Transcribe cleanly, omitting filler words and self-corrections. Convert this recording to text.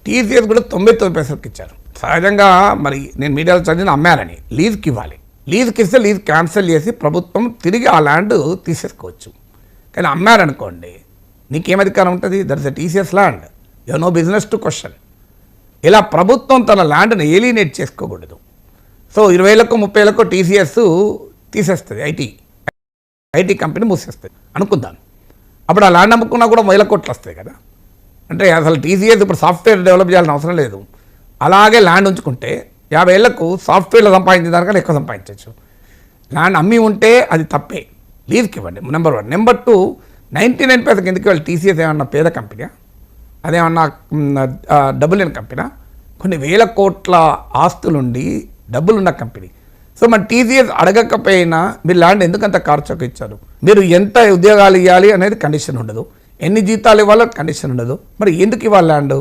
TCS కూడా 99% ఇచ్చారు. సహజంగా మరి నేను మీడియాలో చదివిన అమ్మారని లీజ్కి ఇవ్వాలి. లీజ్కి ఇస్తే లీజ్ క్యాన్సిల్ చేసి ప్రభుత్వం తిరిగి ఆ ల్యాండ్ తీసేసుకోవచ్చు. కానీ అమ్మారనుకోండి నీకేం అధికారం ఉంటుంది? That is a TCS land, you know business to question. ఇలా ప్రభుత్వం తన ల్యాండ్ని ఏలినేట్ చేసుకోకూడదు. సో 20,000కో 30,000కో టీసీఎస్ తీసేస్తుంది, ఐటీ కంపెనీ మూసేస్తుంది అనుకుందాం. అప్పుడు ఆ ల్యాండ్ అమ్ముకున్నా కూడా 1,000 కోట్లు వస్తాయి కదా. అంటే అసలు టీసీఎస్ ఇప్పుడు సాఫ్ట్వేర్ డెవలప్ చేయాల్సిన అవసరం లేదు. అలాగే ల్యాండ్ ఉంచుకుంటే 50 ఏళ్లకు సాఫ్ట్వేర్లో సంపాదించిన దానికన్నా ఎక్కువ సంపాదించవచ్చు. ల్యాండ్ అమ్మి ఉంటే అది తప్పే, లీజ్కి ఇవ్వండి. నెంబర్ 1. నెంబర్ 2, 99% ఎందుకు వాళ్ళు టీసీఎస్ ఏమన్నా పేద కంపెనీ, అదేమన్నా డబ్బులు లేని కంపెనీ? కొన్ని వేల కోట్ల ఆస్తులుండి డబ్బులున్న కంపెనీ. సో మన టీసీఎస్ అడగకపోయినా మీరు ల్యాండ్ ఎందుకంత ఖర్చుకు ఇచ్చారు? మీరు ఎంత ఉద్యోగాలు ఇవ్వాలి అనేది కండిషన్ ఉండదు, ఎన్ని జీతాలు ఇవ్వాలో కండిషన్ ఉండదు. మరి ఎందుకు ఇవ్వాలి ల్యాండ్?